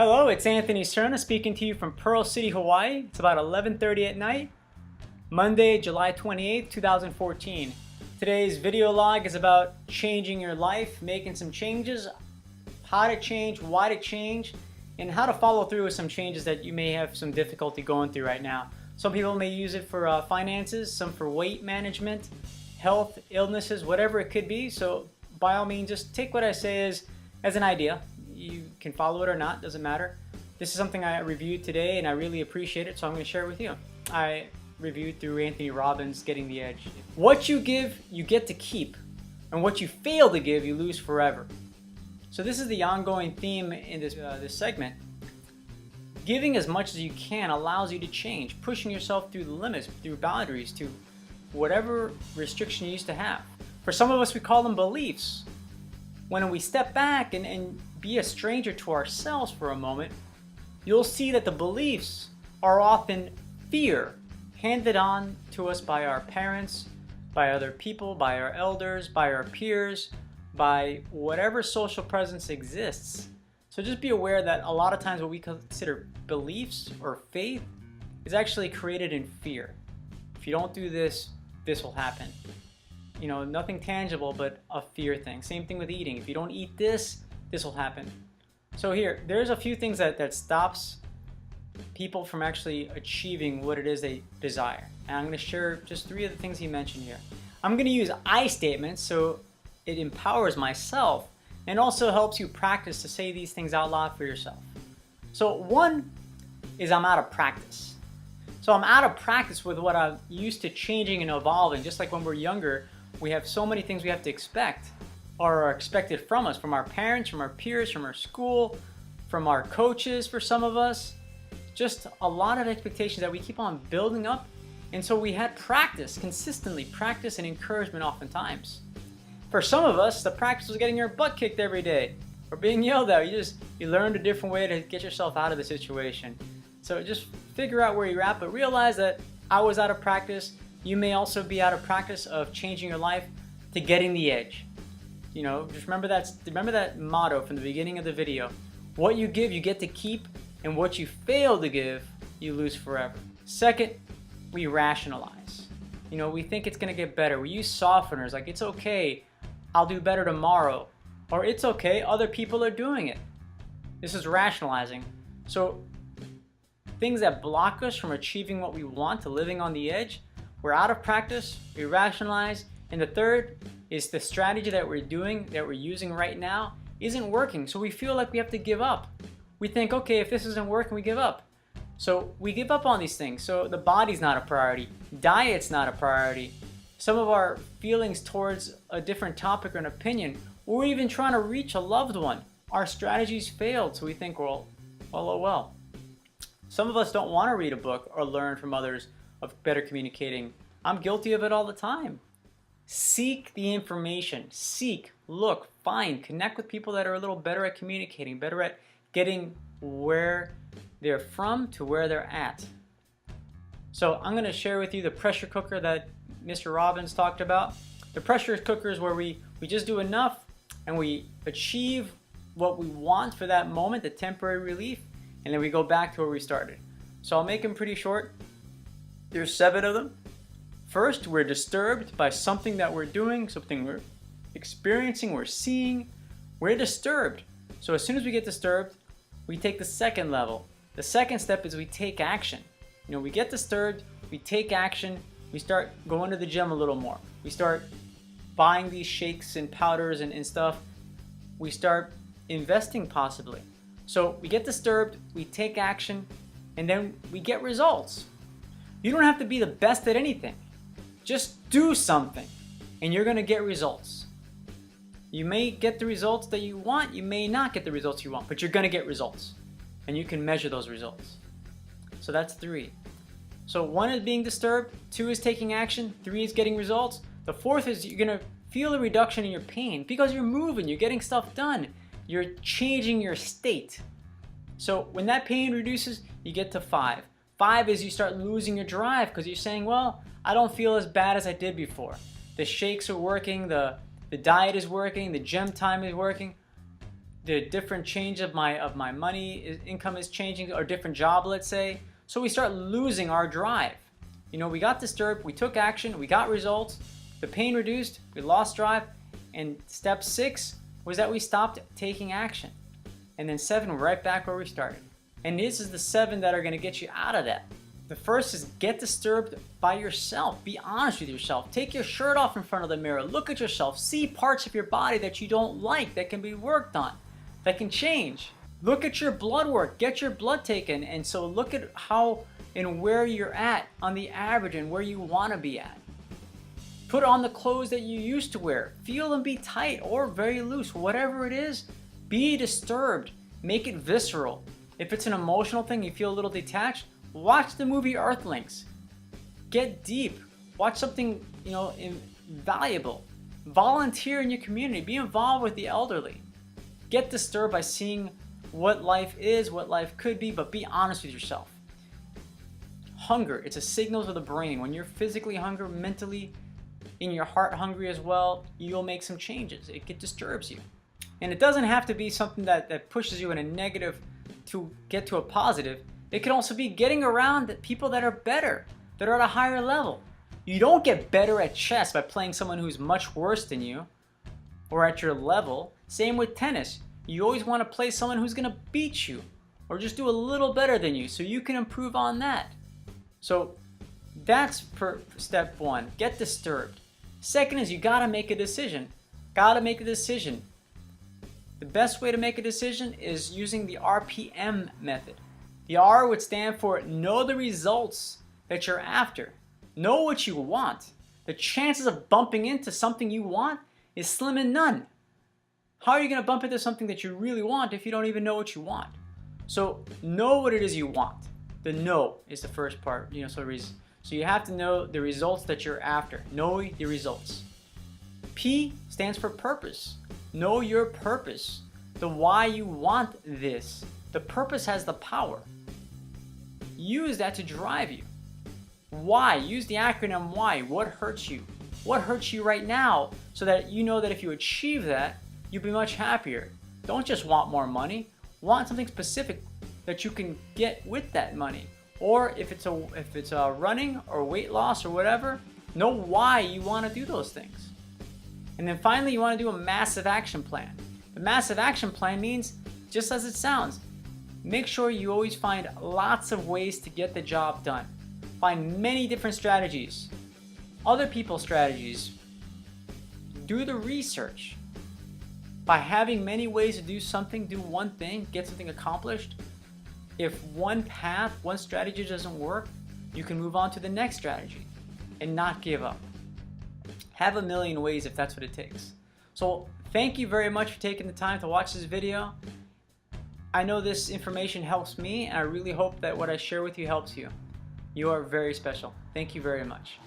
Hello, it's Anthony Serna speaking to you from Pearl City, Hawaii. It's about 11:30 at night, Monday, July 28th, 2014. Today's video log is about changing your life, making some changes, how to change, why to change, and how to follow through with some changes that you may have some difficulty going through right now. Some people may use it for finances, some for weight management, health, illnesses, whatever it could be. So by all means, just take what I say as an idea. You can follow it or not, doesn't matter. This is something I reviewed today and I really appreciate it, so I'm going to share it with you. I reviewed through Anthony Robbins' Getting the Edge. What you give, you get to keep, and what you fail to give, you lose forever. So this is the ongoing theme in this segment. Giving as much as you can allows you to change, pushing yourself through the limits, through boundaries, to whatever restriction you used to have. For some of us, we call them beliefs. When we step back and be a stranger to ourselves for a moment, you'll see that the beliefs are often fear handed on to us by our parents, by other people, by our elders, by our peers, by whatever social presence exists. So just be aware that a lot of times what we consider beliefs or faith is actually created in fear. If you don't do this, this will happen. You know, nothing tangible, but a fear thing. Same thing with eating. If you don't eat this, this will happen. So here, there's a few things that stops people from actually achieving what it is they desire. And I'm going to share just 3 of the things he mentioned here. I'm going to use I statements so it empowers myself and also helps you practice to say these things out loud for yourself. So 1 is I'm out of practice. So I'm out of practice with what I'm used to changing and evolving. Just like when we're younger, we have so many things we have to expect or are expected from us, from our parents, from our peers, from our school, from our coaches for some of us. Just a lot of expectations that we keep on building up. And so we had practice, consistently practice and encouragement oftentimes. For some of us, the practice was getting your butt kicked every day or being yelled at. You learned a different way to get yourself out of the situation. So just figure out where you're at, but realize that I was out of practice. You may also be out of practice of changing your life to getting the edge. You know, just remember that motto from the beginning of the video. What you give, you get to keep, and what you fail to give, you lose forever. Second, we rationalize. You know, we think it's going to get better. We use softeners like it's okay, I'll do better tomorrow, or it's okay, other people are doing it. This is rationalizing. So things that block us from achieving what we want, to living on the edge, we're out of practice, we rationalize, and the third is the strategy that we're using right now isn't working, so we feel like we have to give up. We think, okay, if this isn't working, we give up. So we give up on these things. So the body's not a priority, diet's not a priority. Some of our feelings towards a different topic or an opinion, or even trying to reach a loved one, our strategies failed, so we think, well, oh well. Some of us don't want to read a book or learn from others of better communicating. I'm guilty of it all the time. Seek the information. Seek, look, find, connect with people that are a little better at communicating, better at getting where they're from to where they're at. So I'm going to share with you the pressure cooker that Mr. Robbins talked about. The pressure cooker is where we just do enough and we achieve what we want for that moment, the temporary relief, and then we go back to where we started. So I'll make them pretty short. There's 7 of them. First, we're disturbed by something that we're doing, something we're experiencing, we're seeing. We're disturbed. So as soon as we get disturbed, we take the second level. The second step is we take action. You know, we get disturbed, we take action, we start going to the gym a little more. We start buying these shakes and powders and stuff. We start investing possibly. So we get disturbed, we take action, and then we get results. You don't have to be the best at anything. Just do something, and you're going to get results. You may get the results that you want, you may not get the results you want, but you're going to get results, and you can measure those results. So that's 3. So 1 is being disturbed, 2 is taking action, 3 is getting results. The 4th is you're going to feel a reduction in your pain because you're moving, you're getting stuff done, you're changing your state. So when that pain reduces, you get to 5. 5 is you start losing your drive because you're saying, well, I don't feel as bad as I did before. The shakes are working, the diet is working, the gym time is working. the different change of my money, income is changing, or different job, let's say. So we start losing our drive. You know, we got disturbed, we took action, we got results, the pain reduced, we lost drive, and step 6 was that we stopped taking action. And then 7, we're right back where we started. And this is the 7 that are going to get you out of that. The first is get disturbed by yourself. Be honest with yourself. Take your shirt off in front of the mirror. Look at yourself. See parts of your body that you don't like, that can be worked on, that can change. Look at your blood work. Get your blood taken. And so look at how and where you're at on the average and where you want to be at. Put on the clothes that you used to wear. Feel them be tight or very loose. Whatever it is, be disturbed. Make it visceral. If it's an emotional thing, you feel a little detached, watch the movie Earthlings. Get deep. Watch something, you know, valuable. Volunteer in your community. Be involved with the elderly. Get disturbed by seeing what life is, what life could be, but be honest with yourself. Hunger, it's a signal to the brain. When you're physically hungry, mentally, in your heart hungry as well, you'll make some changes. It disturbs you. And it doesn't have to be something that pushes you in a negative to get to a positive. It can also be getting around people that are better, that are at a higher level. You don't get better at chess by playing someone who's much worse than you or at your level. Same with tennis. You always want to play someone who's going to beat you or just do a little better than you so you can improve on that. So that's for step 1. Get disturbed. Second is you got to make a decision. Got to make a decision. The best way to make a decision is using the RPM method. The R would stand for know the results that you're after. Know what you want. The chances of bumping into something you want is slim and none. How are you going to bump into something that you really want if you don't even know what you want? So know what it is you want. The know is the first part. You know, so you have to know the results that you're after. Know the results. P stands for purpose. Know your purpose. The why you want this. The purpose has the power. Use that to drive you. Why? Use the acronym why. What hurts you? What hurts you right now so that you know that if you achieve that, you'll be much happier. Don't just want more money. Want something specific that you can get with that money. Or if it's a running or weight loss or whatever, know why you want to do those things. And then finally, you want to do a massive action plan. The massive action plan means, just as it sounds, make sure you always find lots of ways to get the job done. Find many different strategies, other people's strategies. Do the research. By having many ways to do something, do one thing, get something accomplished. If one path, one strategy doesn't work, you can move on to the next strategy and not give up. Have a million ways if that's what it takes. So thank you very much for taking the time to watch this video. I know this information helps me, and I really hope that what I share with you helps you. You are very special. Thank you very much.